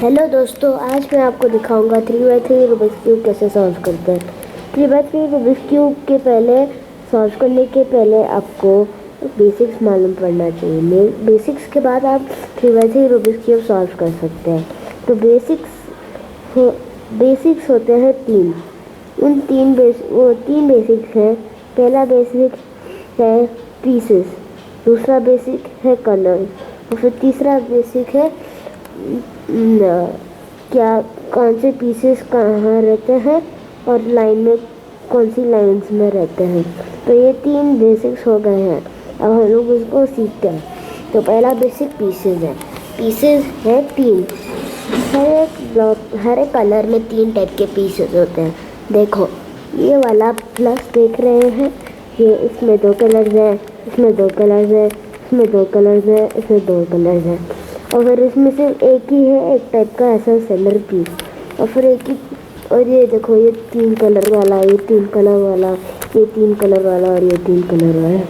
Hello दोस्तों, आज मैं आपको दिखाऊंगा 3x3 रूबिक्स क्यूब कैसे सॉल्व करते हैं। 3x3 रूबिक्स क्यूब के पहले सॉल्व करने के पहले आपको बेसिक्स मालूम पड़ना चाहिए। बेसिक्स के बाद आप 3x3 रूबिक्स क्यूब सॉल्व कर सकते हैं। तो बेसिक्स होते हैं तीन। उन तीन बेसिक्स हैं। पहला बेसिक है पीसेस, दूसरा बेसिक है कलर और फिर तीसरा बेसिक है क्या कौन से पीसेस कहाँ रहते हैं और लाइन में कौन सी लाइंस में रहते हैं। तो ये तीन बेसिक्स हो गए हैं। अब हम लोग उसको सीखते हैं। तो पहला बेसिक पीसेस है। पीसेस है तीन। हर एक कलर में तीन टाइप के पीसेस होते हैं। देखो, ये वाला प्लस देख रहे हैं, ये इसमें दो कलर्स हैं, इसमें दो कलर्स हैं, इसमें दो कलर्स हैं, इसमें दो कलर्स हैं। और फिर इसमें सिर्फ एक ही है, एक टाइप का ऐसा सेंटर पीस। और फिर एक ही, और ये देखो, ये तीन कलर वाला, ये तीन कलर वाला, ये तीन कलर वाला और ये तीन कलर वाला।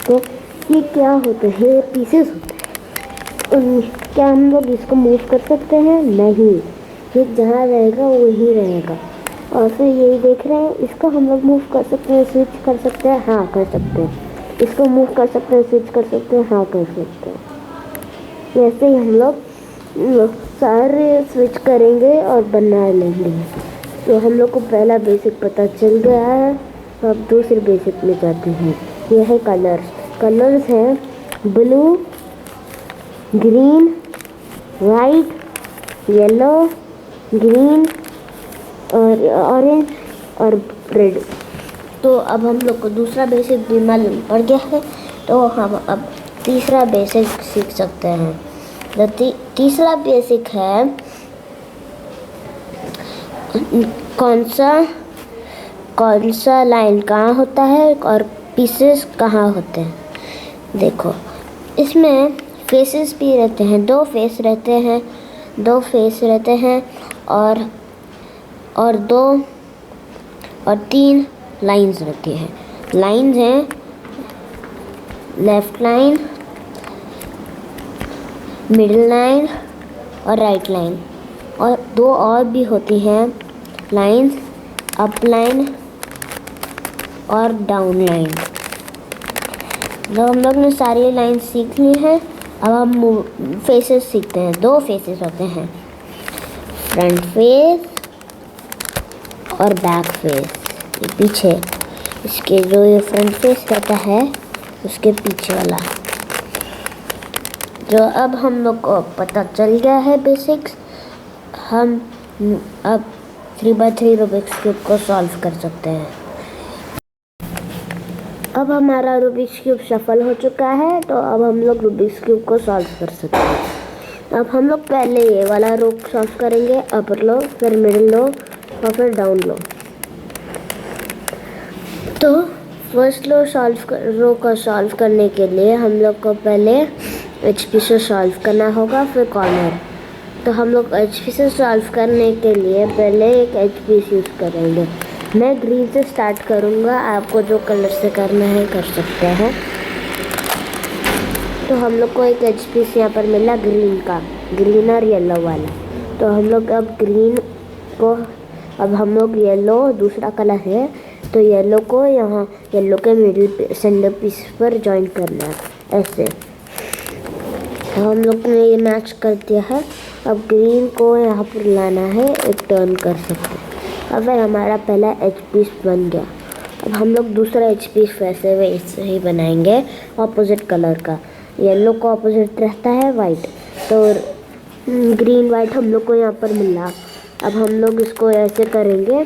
तो ये क्या होते हैं? पीसेस होते हैं। क्या हम लोग इसको मूव कर सकते हैं? नहीं, ये जहाँ रहेगा वही रहेगा। और फिर यही देख रहे हैं, इसको हम लोग मूव कर सकते हैं, स्विच कर सकते हैं। हाँ, कर सकते हैं। इसको मूव कर सकते हैं, स्विच कर सकते हैं। हाँ, कर सकते हैं। वैसे ही हम लोग सारे स्विच करेंगे और बना लेंगे। तो हम लोग को पहला बेसिक पता चल गया है। अब दूसरे बेसिक में जाते हैं। ये है कलर्स। कलर्स हैं blue, green, white, yellow, green और ऑरेंज और रेड। तो अब हम लोग को दूसरा बेसिक भी मालूम पड़ गया है। तो हम अब तीसरा बेसिक सीख सकते हैं। तीसरा बेसिक है कौन सा लाइन कहाँ होता है और पीसेस कहाँ होते हैं। देखो, इसमें फेसेस भी रहते हैं, दो फेस रहते हैं और दो और तीन लाइंस रहती हैं। लाइंस हैं लेफ्ट लाइन, मिडिल लाइन और राइट लाइन। और दो और भी होती हैं लाइंस, अप लाइन और डाउन लाइन। जब हम लोग ने सारी लाइन सीख ली हैं, अब हम फेसेस सीखते हैं। दो फेसेस होते हैं, फ्रंट फेस और बैक फेस। ये पीछे, इसके जो ये फ्रंट फेस रहता है उसके पीछे वाला। जो अब हम लोग को पता चल गया है बेसिक्स, हम अब 3x3 रूबिक्स क्यूब को सॉल्व कर सकते हैं। अब हमारा रूबिक्स क्यूब सफल हो चुका है। तो अब हम लोग रूबिक्स क्यूब को सॉल्व कर सकते हैं। अब हम लोग पहले ये वाला रो सॉल्व करेंगे, अपर लो, फिर मिडिल लो और फिर डाउन लो। तो फर्स्ट रो को सॉल्व करने के लिए हम लोग को पहले HP से सॉल्व करना होगा, फिर कॉर्नर। तो हम लोग HP से सॉल्व करने के लिए पहले एक HP यूज़ करेंगे। मैं ग्रीन से स्टार्ट करूँगा, आपको जो कलर से करना है कर सकते हैं। तो हम लोग को एक HP से यहाँ पर मिला ग्रीन का, ग्रीन और येलो वाला। तो हम लोग अब हम लोग येलो दूसरा कलर है, तो येलो को यहाँ येलो के मिडिल सेंटर पीस पर जॉइन करना है ऐसे। तो हम लोग ने ये मैच कर दिया है। अब ग्रीन को यहाँ पर लाना है, एक टर्न कर सकते हैं। अब हमारा पहला HP बन गया। अब हम लोग दूसरा HP वैसे ही बनाएंगे, ऑपोजिट कलर का। येलो को ऑपोजिट रहता है वाइट, तो ग्रीन वाइट हम लोग को यहाँ पर मिला। अब हम लोग इसको ऐसे करेंगे,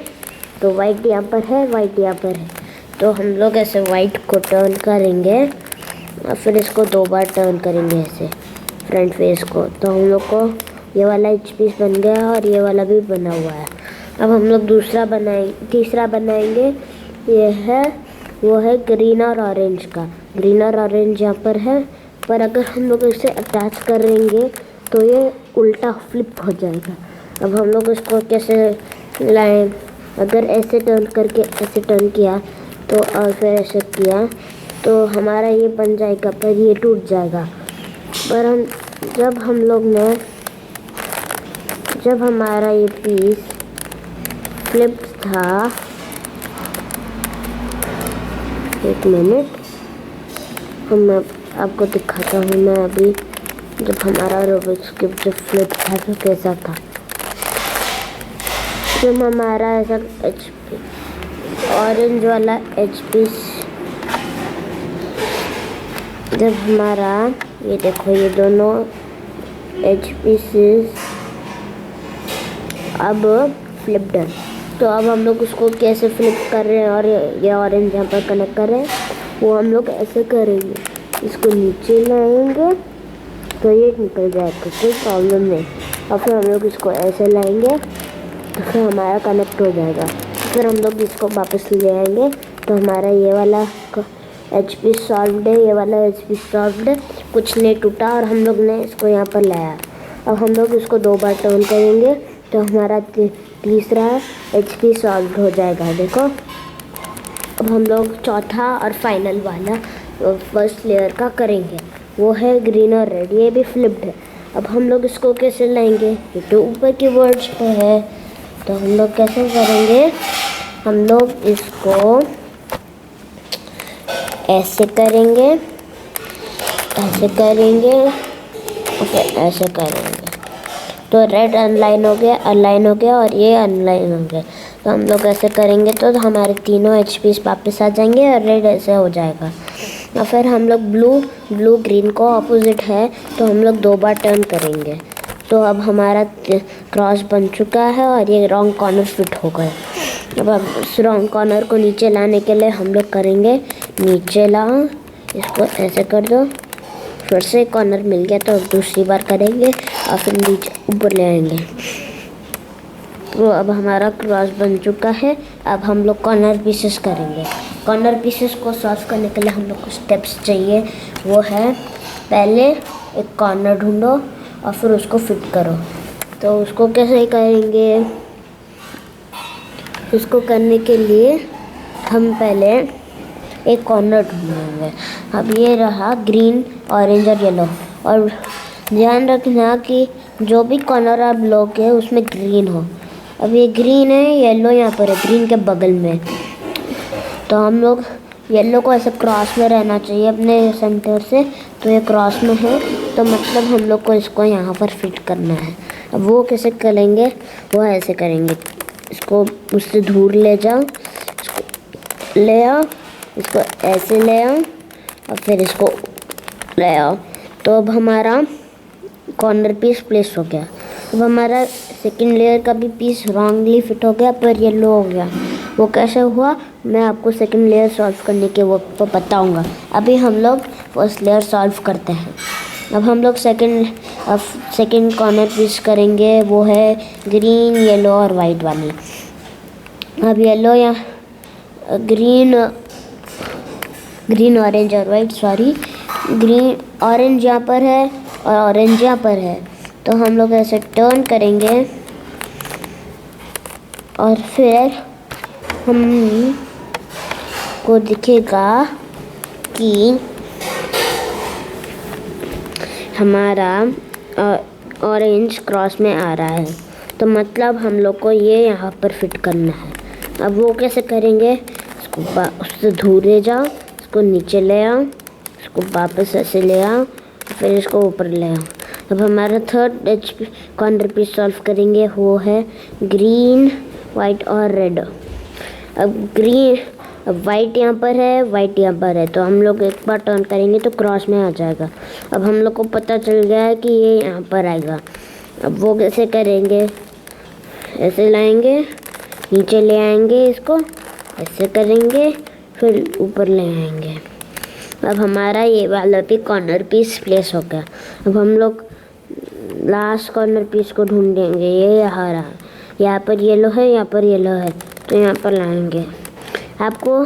तो वाइट यहाँ पर है, वाइट यहाँ पर है। तो हम लोग ऐसे वाइट को टर्न करेंगे और फिर इसको दो बार टर्न करेंगे ऐसे फ्रंट फेस को। तो हम लोग को ये वाला HP बन गया और ये वाला भी बना हुआ है। अब हम लोग तीसरा बनाएंगे। वो है ग्रीन और ऑरेंज का। ग्रीन और ऑरेंज यहाँ पर है, पर अगर हम लोग इसे अटैच करेंगे तो ये उल्टा फ्लिप हो जाएगा। अब हम लोग इसको कैसे लाएं? अगर ऐसे टर्न करके ऐसे टर्न किया तो और फिर ऐसे किया तो हमारा ये बन जाएगा, पर ये टूट जाएगा। पर हम जब हमारा ये पीस फ्लिप था, एक मिनट, आपको दिखाता हूँ मैं अभी। जब हमारा रूबिक्स क्यूब जब फ्लिप था तो कैसा था। जब हमारा ऐसा ऑरेंज वाला जब हमारा ये देखो, ये दोनों पीसेस अब फ्लिप्ड है। तो अब हम लोग उसको कैसे फ्लिप कर रहे हैं और ये ऑरेंज यहाँ पर कनेक्ट कर रहे हैं, वो हम लोग ऐसे करेंगे। इसको नीचे लाएंगे तो ये निकल जाएगा, कोई प्रॉब्लम नहीं। और फिर हम लोग इसको ऐसे लाएंगे तो फिर हमारा कनेक्ट हो जाएगा। फिर हम लोग इसको वापस ले आएंगे तो हमारा ये वाला HP सॉल्व्ड है, ये वाला HP सॉल्व्ड है, कुछ नहीं टूटा और हम लोग ने इसको यहाँ पर लाया। अब हम लोग इसको 2 बार टर्न करेंगे तो हमारा तीसरा HP सॉल्व हो जाएगा। देखो, अब हम लोग चौथा और फाइनल वाला फर्स्ट लेयर का करेंगे, वो है ग्रीन और रेड, ये भी फ्लिप्ड है। अब हम लोग इसको कैसे लाएंगे, ये तो ऊपर की वर्ड्स पे है, तो हम लोग कैसे करेंगे, हम लोग इसको ऐसे करेंगे और फिर ऐसे करेंगे तो रेड अनलाइन हो गया और ये अनलाइन हो गया। तो हम लोग ऐसे करेंगे तो हमारे तीनों HP वापस आ जाएंगे और रेड ऐसे हो जाएगा। और फिर हम लोग ब्लू ग्रीन को ऑपोजिट है तो हम लोग 2 बार टर्न करेंगे। तो अब हमारा क्रॉस बन चुका है और ये रॉन्ग कॉर्नर फिट हो गए। अब उस रॉन्ग कॉर्नर को नीचे लाने के लिए हम लोग करेंगे, नीचे लाओ, इसको ऐसे कर दो, फिर से कॉर्नर मिल गया तो दूसरी बार करेंगे और फिर नीचे ऊपर ले आएंगे। तो अब हमारा क्रॉस बन चुका है। अब हम लोग कॉर्नर पीसेस करेंगे। कॉर्नर पीसेस को सॉल्व करने के लिए हम लोग को स्टेप्स चाहिए, वो है पहले एक कॉर्नर ढूंढो और फिर उसको फिट करो। तो उसको कैसे करेंगे, उसको करने के लिए हम पहले एक कॉर्नर ढूंढेंगे। अब ये रहा ग्रीन, ऑरेंज और येलो, और ध्यान रखना कि जो भी कॉर्नर आप लोगे उसमें ग्रीन हो। अब ये ग्रीन है, येलो यहाँ पर है, ग्रीन के बगल में। तो हम लोग येलो को ऐसे क्रॉस में रहना चाहिए अपने सेंटर से, तो ये क्रॉस में है तो मतलब हम लोग को इसको यहाँ पर फिट करना है। अब वो कैसे करेंगे, वो ऐसे करेंगे, इसको उससे दूर ले जाओ, इसको ले आओ, इसको ऐसे ले आओ और फिर इसको ले आओ। तो अब हमारा कॉर्नर पीस प्लेस हो गया। अब हमारा सेकंड लेयर का भी पीस रॉन्गली फिट हो गया पर येलो हो गया। वो कैसे हुआ मैं आपको सेकंड लेयर सॉल्व करने के वक्त पर बताऊंगा। अभी हम लोग फर्स्ट लेयर सॉल्व करते हैं। अब हम लोग सेकंड कॉर्नर पीस करेंगे, वो है ग्रीन, येलो और वाइट वाली। अब येलो या ग्रीन ऑरेंज और वाइट, ग्रीन ऑरेंज यहाँ पर है और ऑरेंज यहाँ पर है। तो हम लोग ऐसे टर्न करेंगे और फिर हम को दिखेगा कि हमारा ऑरेंज क्रॉस में आ रहा है, तो मतलब हम लोग को ये यहाँ पर फिट करना है। अब वो कैसे करेंगे, इसको उससे दूर ले जाओ, इसको नीचे ले आओ, इसको वापस ऐसे ले आओ, फिर इसको ऊपर ले आओ। अब हमारा थर्ड कॉर्नर पीस सॉल्व करेंगे, वो है ग्रीन, वाइट और रेड। अब वाइट यहाँ पर है, वाइट यहाँ पर है, तो हम लोग एक बार टर्न करेंगे तो क्रॉस में आ जाएगा। अब हम लोग को पता चल गया है कि ये यहाँ पर आएगा। अब वो कैसे करेंगे, ऐसे लाएंगे, नीचे ले आएंगे, इसको ऐसे करेंगे, फिर ऊपर ले आएंगे। अब हमारा ये वाला भी कॉर्नर पीस प्लेस हो गया। अब हम लोग लास्ट कॉर्नर पीस को ढूंढेंगे, ये यहाँ रहा, यहाँ पर येलो है, यहाँ पर येलो है, तो यहाँ पर लाएंगे। आपको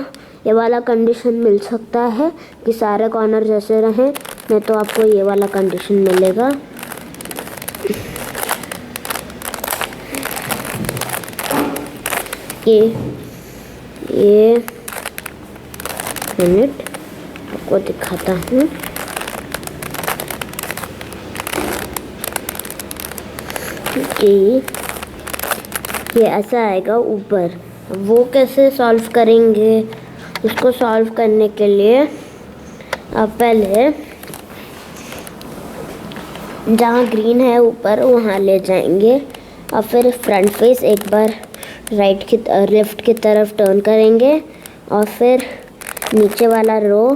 ये वाला कंडीशन मिल सकता है कि सारे कॉर्नर जैसे रहें, नहीं तो आपको ये वाला कंडीशन मिलेगा। ये मिनट आपको दिखाता हूँ। कि ये ऐसा आएगा ऊपर। वो कैसे सॉल्व करेंगे? उसको सॉल्व करने के लिए आप पहले जहाँ ग्रीन है ऊपर वहाँ ले जाएंगे और फिर फ्रंट फेस एक बार लेफ़्ट की तरफ टर्न करेंगे और फिर नीचे वाला रो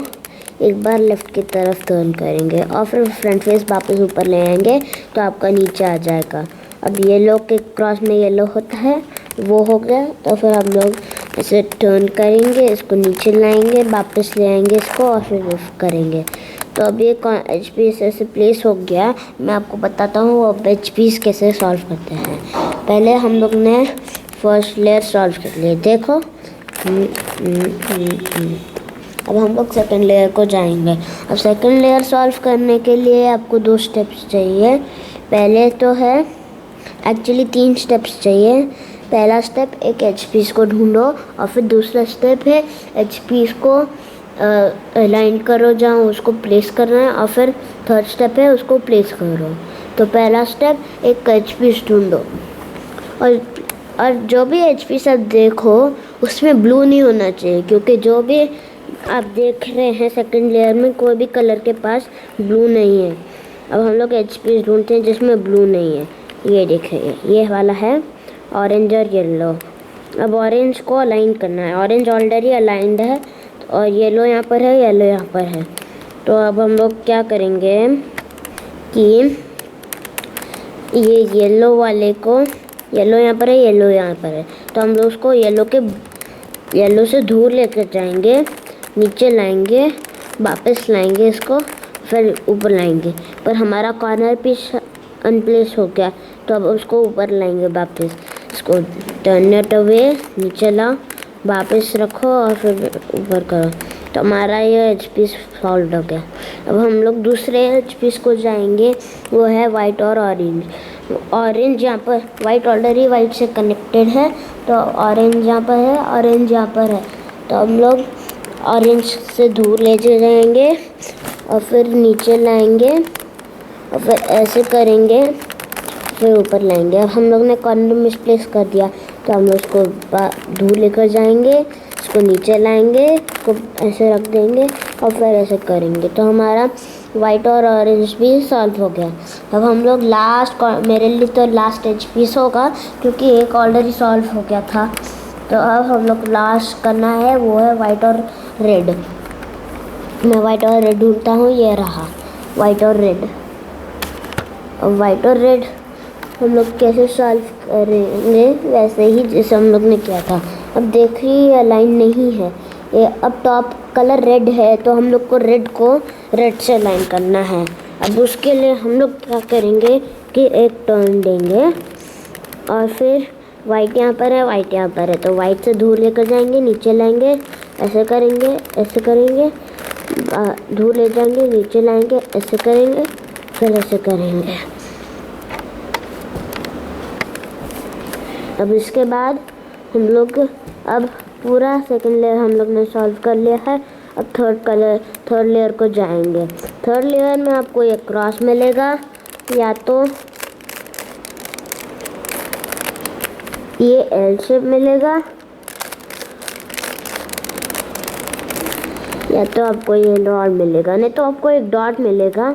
एक बार लेफ़्ट की तरफ टर्न करेंगे और फिर फ्रंट फेस वापस ऊपर ले आएंगे तो आपका नीचे आ जाएगा। अब येलो के क्रॉस में येलो होता है, वो हो गया। तो फिर हम लोग ऐसे टर्न करेंगे, इसको नीचे लाएंगे, वापस ले आएंगे इसको और फिर लिफ्ट करेंगे। तो अब ये एच पीस ऐसे प्लेस हो गया। मैं आपको बताता हूँ अब एच पीस कैसे सॉल्व करते हैं। पहले हम लोग ने फर्स्ट लेयर सॉल्व कर लिया, देखो। अब हम लोग सेकंड लेयर को जाएंगे। अब सेकंड लेयर सॉल्व करने के लिए आपको 2 स्टेप्स चाहिए। पहले तो है एक्चुअली 3 स्टेप्स चाहिए। पहला स्टेप एक एच पीस को ढूंढो और फिर दूसरा स्टेप है एच पीस को अलाइन करो जहाँ उसको प्लेस करना है और फिर थर्ड स्टेप है उसको प्लेस करो। तो पहला स्टेप एक एच पीस ढूंढो और जो भी एच पीस आप देखो उसमें ब्लू नहीं होना चाहिए, क्योंकि जो भी आप देख रहे हैं सेकंड लेयर में कोई भी कलर के पास ब्लू नहीं है। अब हम लोग एच पीस ढूंढते हैं जिसमें ब्लू नहीं है। ये देखिए ये वाला है ऑरेंज और येलो। अब ऑरेंज को अलाइन करना है, ऑरेंज ऑलरेडी अलाइंड है और येलो यहाँ पर है, येलो यहाँ पर है। तो अब हम लोग क्या करेंगे कि ये येलो वाले को, येलो यहाँ पर है, येलो यहाँ पर है, तो हम लोग उसको येलो से दूर लेकर जाएंगे, नीचे लाएंगे, वापस लाएंगे इसको, फिर ऊपर लाएंगे। पर हमारा कॉर्नर पीस अनप्लेस हो गया तो अब उसको ऊपर लाएंगे वापस। इसको टर्न इट अवे, नीचे लाओ, वापस रखो और फिर ऊपर करो। तो हमारा ये एच पीस सॉल्व हो गया। अब हम लोग दूसरे एच पीस को जाएंगे, वो है वाइट और ऑरेंज। ऑरेंज यहाँ पर, वाइट ऑलरेडी वाइट से कनेक्टेड है तो ऑरेंज यहाँ पर है, ऑरेंज यहाँ पर है। तो हम लोग ऑरेंज से दूर ले जाएंगे और फिर नीचे लाएंगे और फिर ऐसे करेंगे, फिर ऊपर लाएंगे। अब हम लोग ने कॉर्नर मिसप्लेस कर दिया तो हम लोग उसको दूर लेकर जाएंगे, इसको नीचे लाएंगे, इसको ऐसे रख देंगे और फिर ऐसे करेंगे। तो हमारा वाइट और ऑरेंज भी सॉल्व हो गया। अब हम लोग लास्ट, मेरे लिए तो लास्ट एच पीस होगा क्योंकि एक ऑलरेडी सॉल्व हो गया था। तो अब हम लोग लास्ट करना है, वो है वाइट और रेड। मैं वाइट और रेड ढूंढता हूँ, ये रहा वाइट और रेड। अब वाइट और रेड हम लोग कैसे सॉल्व करेंगे, वैसे ही जैसे हम लोग ने किया था। अब देखिए अलाइन नहीं है ये, अब टॉप कलर रेड है तो हम लोग को रेड से अलाइन करना है। अब उसके लिए हम लोग क्या करेंगे कि एक टर्न देंगे और फिर वाइट यहाँ पर है, वाइट यहाँ पर है, तो वाइट से दूर लेकर जाएंगे, नीचे लाएंगे, ऐसे करेंगे, ऐसे करेंगे, दूर ले जाएंगे, नीचे लाएंगे, ऐसे करेंगे, फिर ऐसे करेंगे। अब इसके बाद हम लोग अब पूरा सेकंड लेयर हम लोग ने सॉल्व कर लिया है। अब थर्ड लेयर को जाएंगे। थर्ड लेयर में आपको एक क्रॉस मिलेगा, या तो ये एल शेप मिलेगा या तो आपको ये डॉट मिलेगा, नहीं तो आपको एक डॉट मिलेगा।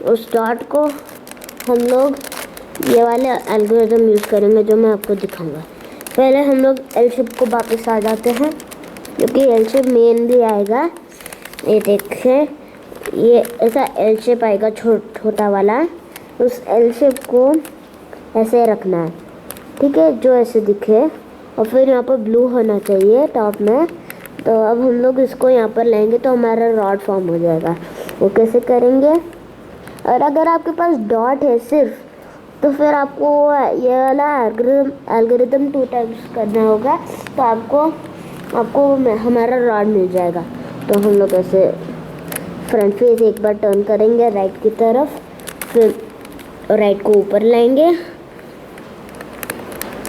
उस डॉट को हम लोग ये वाले एल्गोरिथम यूज़ करेंगे जो मैं आपको दिखाऊंगा। पहले हम लोग एल शेप को वापस आ जाते हैं, क्योंकि एल शेप मेन भी आएगा। ये देखें, ये ऐसा एल शेप आएगा छोटा वाला। उस एल शेप को ऐसे रखना है, ठीक है, जो ऐसे दिखे, और फिर यहाँ पर ब्लू होना चाहिए टॉप में। तो अब हम लोग इसको यहाँ पर लाएंगे तो हमारा रॉड फॉर्म हो जाएगा। वो कैसे करेंगे, और अगर आपके पास डॉट है सिर्फ, तो फिर आपको ये वाला एल्गोरिथम 2 टाइम्स करना होगा, तो आपको हमारा रॉड मिल जाएगा। तो हम लोग ऐसे फ्रंट फेस एक बार टर्न करेंगे राइट की तरफ, फिर राइट को ऊपर लाएंगे।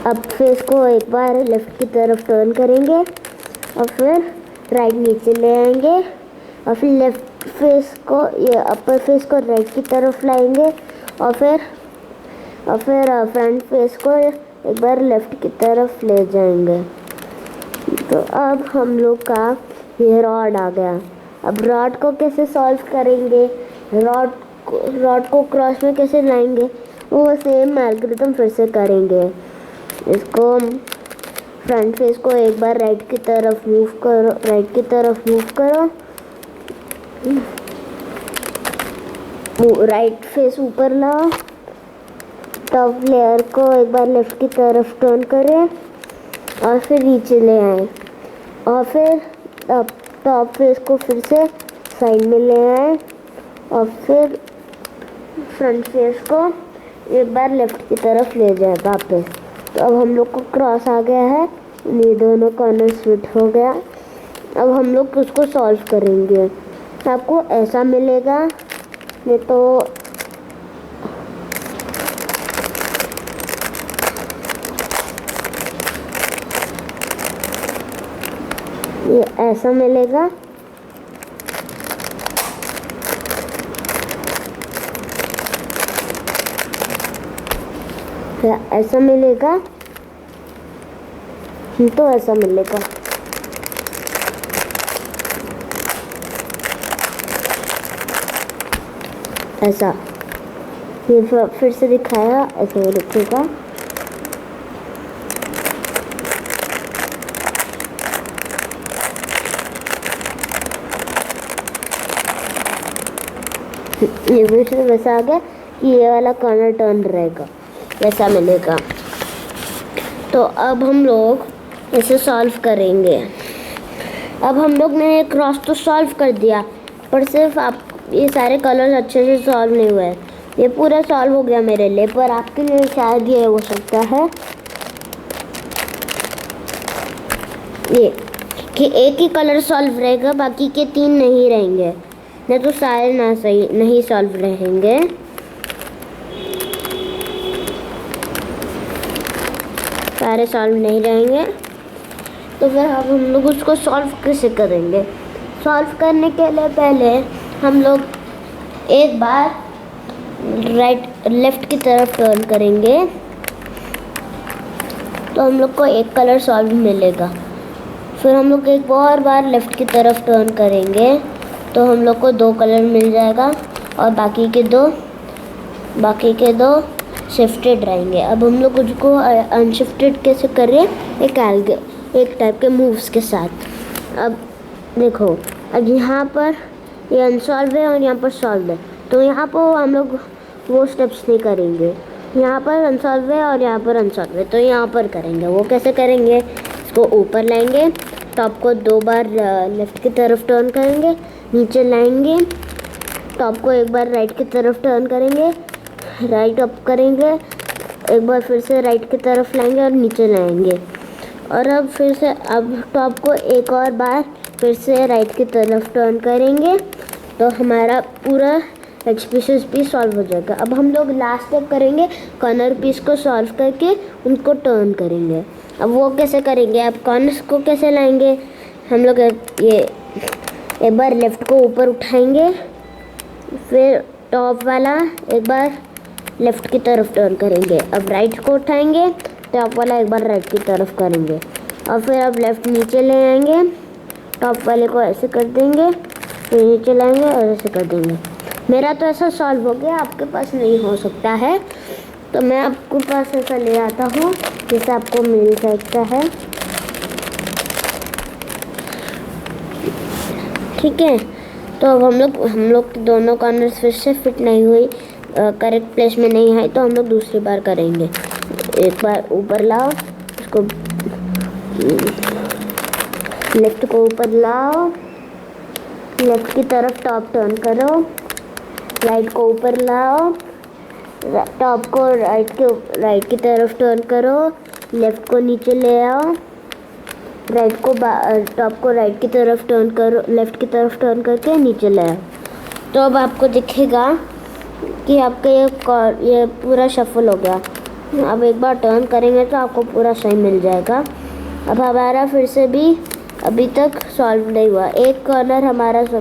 अब फेस को एक बार लेफ़्ट की तरफ टर्न करेंगे और फिर राइट नीचे ले आएंगे और फिर लेफ़्ट फेस को, ये अपर फेस को राइट की तरफ लाएंगे और फिर और फिर फ्रंट फेस को एक बार लेफ्ट की तरफ ले जाएंगे। तो अब हम लोग का ये रॉड आ गया। अब रॉड को कैसे सॉल्व करेंगे, रॉड को क्रॉस में कैसे लाएंगे, वो सेम एल्गोरिथम फिर से करेंगे। इसको फ्रंट फेस को एक बार राइट की तरफ मूव करो, राइट फेस ऊपर लाओ, टॉप लेयर को एक बार लेफ्ट की तरफ टर्न करें और फिर नीचे ले आए, और फिर टॉप फेस को फिर से साइड में ले आए और फिर फ्रंट फेस को एक बार लेफ्ट की तरफ ले जाए वापस। तो अब हम लोग को क्रॉस आ गया है, ये दोनों कॉर्नर फिट हो गया। अब हम लोग उसको सॉल्व करेंगे। आपको ऐसा मिलेगा, ये तो ये ऐसा मिलेगा। फिर ऐसा मिलेगा, तो ऐसा मिलेगा। ऐसा ये फिर से दिखाया, ऐसे लिखेगा। ये फिर से वैसा आ गया कि ये वाला कॉर्नर टर्न रहेगा, वैसा मिलेगा। तो अब हम लोग इसे सॉल्व करेंगे। अब हम लोग ने ये क्रॉस तो सॉल्व कर दिया, पर सिर्फ आप ये सारे कलर्स अच्छे से सॉल्व नहीं हुए। ये पूरा सॉल्व हो गया मेरे लिए, पर आपके लिए शायद ये हो सकता है ये कि एक ही कलर सॉल्व रहेगा, बाकी के 3 नहीं रहेंगे, नहीं तो सारे ना सही नहीं सॉल्व रहेंगे। सारे सॉल्व नहीं रहेंगे, तो फिर अब हम लोग उसको सॉल्व कैसे करेंगे। सॉल्व करने के लिए पहले हम लोग एक बार लेफ्ट की तरफ टर्न करेंगे, तो हम लोग को एक कलर सॉल्व मिलेगा। फिर हम लोग एक और बार लेफ्ट की तरफ टर्न करेंगे, तो हम लोग को 2 कलर मिल जाएगा और बाकी के दो शिफ्टेड रहेंगे। अब हम लोग उसको अनशिफ्टेड कैसे करें, एक टाइप के मूव्स के साथ। अब देखो, अब यहाँ पर ये अनसॉल्व है और यहाँ पर सॉल्व है, तो यहाँ पर हम लोग वो स्टेप्स नहीं करेंगे। यहाँ पर अनसॉल्व है और यहाँ पर अनसॉल्व है, तो यहाँ पर करेंगे। वो कैसे करेंगे, इसको ऊपर लाएंगे, टॉप को 2 बार लेफ्ट की तरफ टर्न करेंगे, नीचे लाएंगे, टॉप को एक बार राइट की तरफ टर्न करेंगे, राइट अप करेंगे, एक बार फिर से राइट की तरफ लाएंगे और नीचे लाएंगे, और अब फिर से अब टॉप को एक और बार फिर से राइट की तरफ टर्न करेंगे, तो हमारा पूरा एज पीसेस भी सॉल्व हो जाएगा। अब हम लोग लास्ट स्टेप करेंगे, कॉर्नर पीस को सॉल्व करके उनको टर्न करेंगे। अब वो कैसे करेंगे, अब कॉर्नर्स को कैसे लाएंगे, हम लोग ये एक बार लेफ़्ट को ऊपर उठाएंगे, फिर टॉप वाला एक बार लेफ़्ट की तरफ टर्न करेंगे। अब राइट को उठाएंगे, टॉप वाला एक बार राइट की तरफ करेंगे, और फिर अब लेफ़्ट नीचे ले आएंगे, टॉप वाले को ऐसे कर देंगे, फिर नीचे लाएंगे और ऐसे कर देंगे। मेरा तो ऐसा सॉल्व हो गया, आपके पास नहीं हो सकता है, तो मैं आपके पास ऐसा ले आता हूँ जिससे आपको मिल सकता है। ठीक है, तो अब हम लोग दोनों कॉर्नर्स फिर से फिट नहीं हुई, करेक्ट प्लेस में नहीं है, तो हम लोग दूसरी बार करेंगे। एक बार ऊपर लाओ, उसको लेफ्ट को ऊपर लाओ, लेफ्ट की तरफ टॉप टर्न करो, राइट को ऊपर लाओ, टॉप को राइट की तरफ टर्न करो, लेफ्ट को नीचे ले आओ, टॉप को राइट की तरफ टर्न करो, लेफ्ट की तरफ टर्न करके नीचे ले आओ। तो अब आपको दिखेगा कि आपका ये पूरा शफल हो गया। अब एक बार टर्न करेंगे तो आपको पूरा सही मिल जाएगा। अब हमारा फिर से भी अभी तक सॉल्व नहीं हुआ। एक कॉर्नर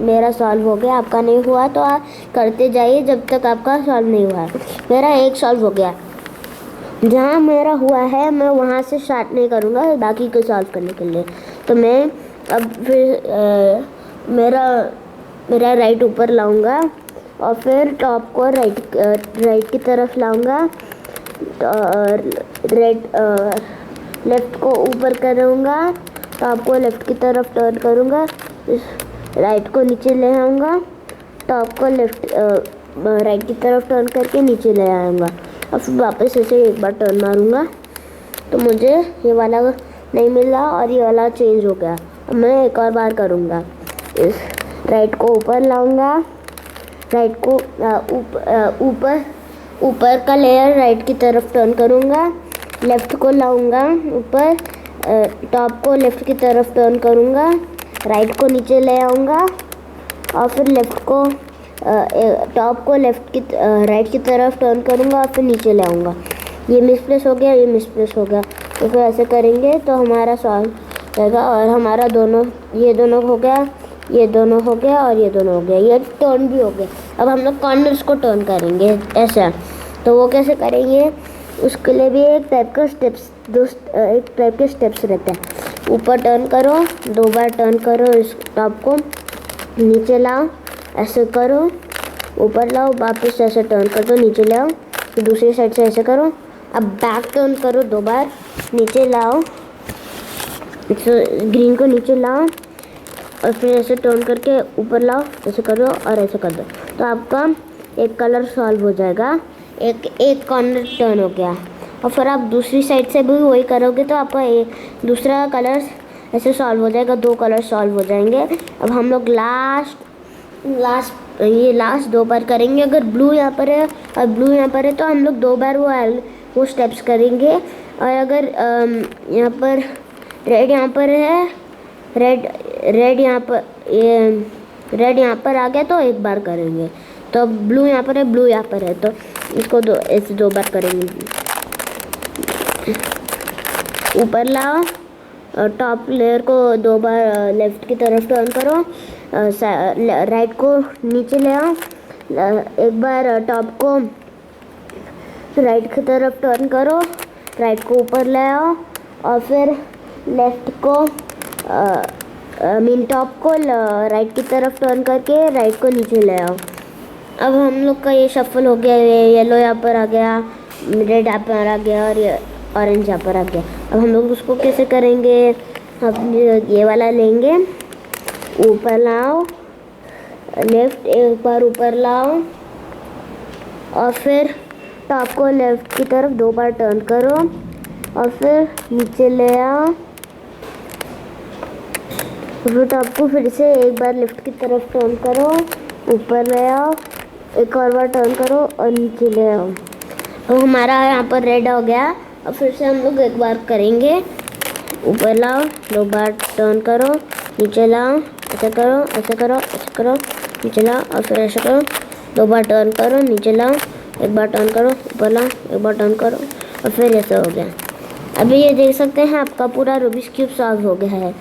मेरा सॉल्व हो गया, आपका नहीं हुआ, तो आप करते जाइए जब तक आपका सॉल्व नहीं हुआ। मेरा एक सॉल्व हो गया, जहाँ मेरा हुआ है मैं वहाँ से स्टार्ट नहीं करूँगा बाकी को सॉल्व करने के लिए। तो मैं अब फिर मेरा राइट ऊपर लाऊंगा और फिर टॉप को राइट की तरफ लाऊंगा और लेफ़्ट को ऊपर करूँगा, टॉप को लेफ़्ट की तरफ टर्न करूँगा, राइट को नीचे ले आऊँगा, टॉप को राइट की तरफ टर्न करके नीचे ले आऊँगा और फिर वापस ऐसे एक बार टर्न मारूँगा तो मुझे ये वाला नहीं मिला और ये वाला चेंज हो गया। अब मैं एक और बार करूँगा। इस राइट को ऊपर लाऊँगा, राइट को ऊपर का लेयर राइट की तरफ टर्न करूँगा, लेफ़्ट को लाऊँगा ऊपर, टॉप को लेफ़्ट की तरफ टर्न करूँगा, राइट को नीचे ले आऊँगा और फिर टॉप को राइट की तरफ टर्न करूँगा और फिर नीचे ले आऊँगा। ये मिसप्लेस हो गया, ये मिसप्लेस हो गया। तो फिर ऐसे करेंगे तो हमारा सॉल्व रहेगा और हमारा ये दोनों हो गया, ये दोनों हो गया और ये दोनों हो गया, ये टर्न भी हो गया। अब हम लोग कॉर्नर्स को टर्न करेंगे ऐसा। तो वो कैसे करेंगे, उसके लिए भी एक टाइप के स्टेप्स रहते हैं। ऊपर टर्न करो, 2 बार टर्न करो इस टॉप को, नीचे लाओ, ऐसे करो, ऊपर लाओ, वापस ऐसे टर्न कर दो, नीचे लाओ, फिर दूसरी साइड से ऐसे करो। अब बैक टर्न करो 2 बार, नीचे लाओ, ग्रीन को नीचे लाओ और फिर ऐसे टर्न करके ऊपर लाओ, ऐसे करो और ऐसे कर दो। तो आपका एक कलर सॉल्व हो जाएगा, एक कॉर्नर टर्न हो गया। और फिर आप दूसरी साइड से भी वही करोगे तो आपका दूसरा कलर ऐसे सॉल्व हो जाएगा, 2 कलर सॉल्व हो जाएंगे। अब हम लोग लास्ट 2 बार करेंगे। अगर ब्लू यहाँ पर है और ब्लू यहाँ पर है तो हम लोग 2 बार वो स्टेप्स करेंगे। और अगर यहाँ पर रेड यहाँ पर है, रेड यहाँ पर आ गया तो 1 बार करेंगे। तो ब्लू यहाँ पर है, ब्लू यहाँ पर है तो इसको ऐसे 2 बार करेंगे। ऊपर लाओ और टॉप लेयर को 2 बार लेफ़्ट की तरफ टर्न करो, राइट को नीचे ले आओ, 1 बार टॉप को राइट की तरफ टर्न करो, राइट को ऊपर ले आओ और फिर लेफ़्ट को टॉप को राइट की तरफ टर्न करके राइट को नीचे ले आओ। अब हम लोग का ये शफल हो गया, ये येलो यहाँ पर आ गया, रेड यहाँ पर आ गया और ये ऑरेंज यहाँ पर आ गया। अब हम लोग उसको कैसे करेंगे, हम ये वाला लेंगे, ऊपर लाओ, लेफ़्ट एक बार ऊपर लाओ और फिर टॉप को लेफ़्ट की तरफ 2 बार टर्न करो और फिर नीचे ले आओ, फिर टॉप को फिर से 1 बार लेफ़्ट की तरफ टर्न करो, ऊपर ले आओ, एक और बार टर्न करो और नीचे ले आओ। तो हमारा यहाँ पर रेड हो गया। और फिर से हम लोग 1 बार करेंगे, ऊपर लाओ, 2 बार टर्न करो, नीचे लाओ, ऐसे करो, ऐसे करो, ऐसे करो, नीचे लाओ और फिर ऐसे करो, 2 बार टर्न करो, नीचे लाओ, 1 बार टर्न करो, ऊपर लाओ, 1 बार टर्न करो और फिर ऐसे हो गया। अभी ये देख सकते हैं आपका पूरा रूबिक्स क्यूब सॉल्व हो गया है।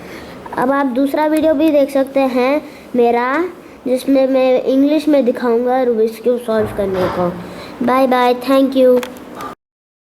अब आप दूसरा वीडियो भी देख सकते हैं मेरा, जिसमें मैं इंग्लिश में दिखाऊंगा रूबिक्स क्यूब सॉल्व करने को। Bye bye, thank you.